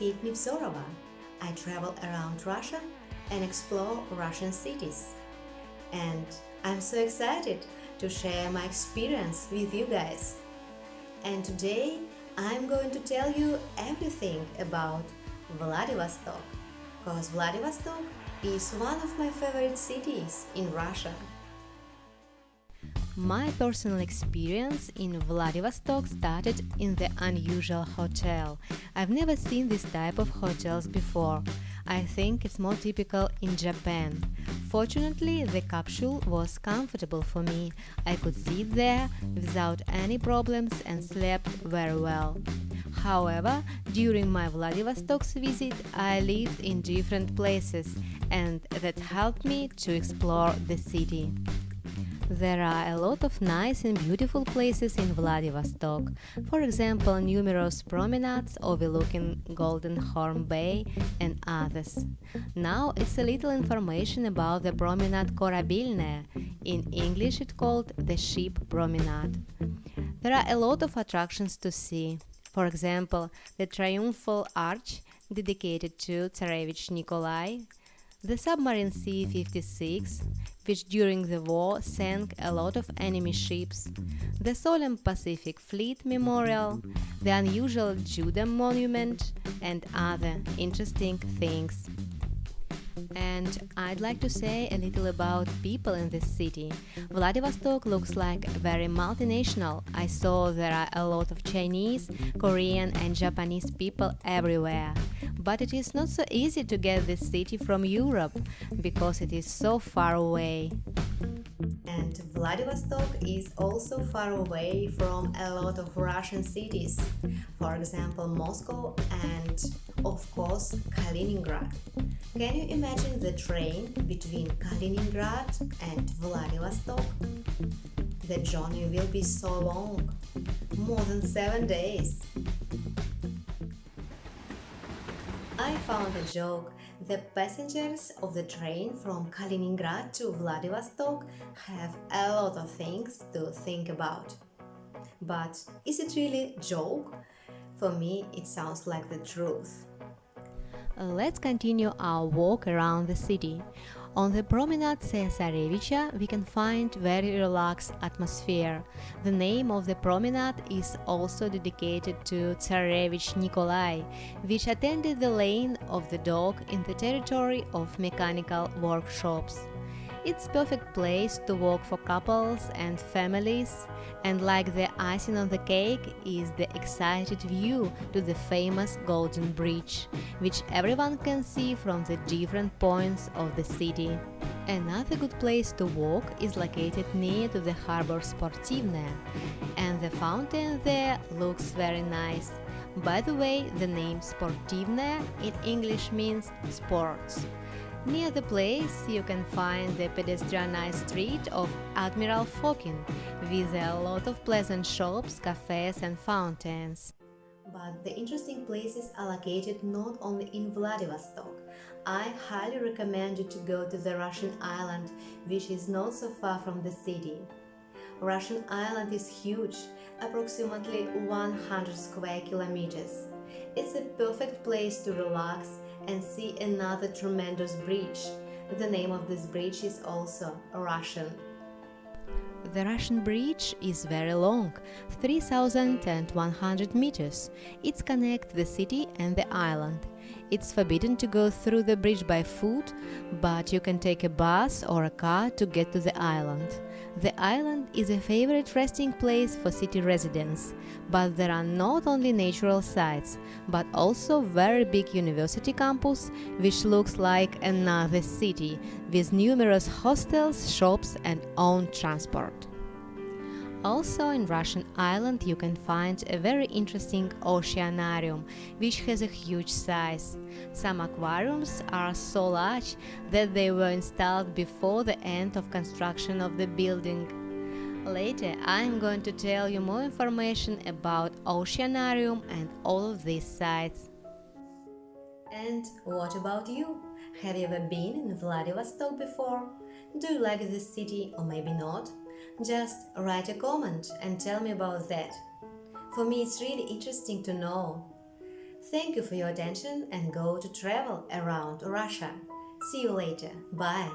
Kate Nevzorova. I travel around Russia and explore Russian cities. And I'm so excited to share my experience with you guys. And today I'm going to tell you everything about Vladivostok, because Vladivostok is one of my favorite cities in Russia. My personal experience in Vladivostok started in the unusual hotel. I've never seen this type of hotels before. I think it's more typical in Japan. Fortunately, the capsule was comfortable for me. I could sit there without any problems and slept very well. However, during my Vladivostok's visit, I lived in different places, and that helped me to explore the city. There are a lot of nice and beautiful places in Vladivostok. For example, numerous promenades overlooking Golden Horn Bay and others. Now it's a little information about the promenade Korabelnaya. In English it's called the Ship Promenade. There are a lot of attractions to see. For example, the Triumphal Arch dedicated to Tsarevich Nikolai, the submarine C-56, which during the war sank a lot of enemy ships, the Solemn Pacific Fleet Memorial, the unusual Judah Monument, and other interesting things. And I'd like to say a little about people in this city. Vladivostok looks like very multinational. I saw there are a lot of Chinese, Korean and Japanese people everywhere. But it is not so easy to get this city from Europe because it is so far away. And Vladivostok is also far away from a lot of Russian cities, for example Moscow and of course Kaliningrad. Can you imagine the train between Kaliningrad and Vladivostok? The journey will be so long, more than 7 days. I found a joke. The passengers of the train from Kaliningrad to Vladivostok have a lot of things to think about. But is it really a joke? For me, it sounds like the truth. Let's continue our walk around the city. On the Promenade Tsetsarevicha we can find very relaxed atmosphere. The name of the promenade is also dedicated to Tsarevich Nikolai, which attended the lane of the dog in the territory of mechanical workshops. It's perfect place to walk for couples and families, and like the icing on the cake is the excited view to the famous Golden Bridge, which everyone can see from the different points of the city. Another good place to walk is located near to the harbor Sportivnaya, and the fountain there looks very nice. By the way, the name Sportivnaya in English means sports. Near the place you can find the pedestrianized street of Admiral Fokin, with a lot of pleasant shops, cafes and fountains. But the interesting places are located not only in Vladivostok. I highly recommend you to go to the Russian island, which is not so far from the city. Russian island is huge, approximately 100 square kilometers. It's a perfect place to relax and see another tremendous bridge. The name of this bridge is also Russian. The Russian bridge is very long, 3,100 meters. It connects the city and the island. It's forbidden to go through the bridge by foot, but you can take a bus or a car to get to the island. The island is a favorite resting place for city residents, but there are not only natural sites, but also very big university campus, which looks like another city, with numerous hostels, shops and own transport. Also in Russian island you can find a very interesting Oceanarium, which has a huge size. Some aquariums are so large that they were installed before the end of construction of the building. Later I am going to tell you more information about Oceanarium and all of these sites. And what about you? Have you ever been in Vladivostok before? Do you like this city or maybe not? Just write a comment and tell me about that. For me it's really interesting to know. Thank you for your attention and go to travel around Russia. See you later. Bye.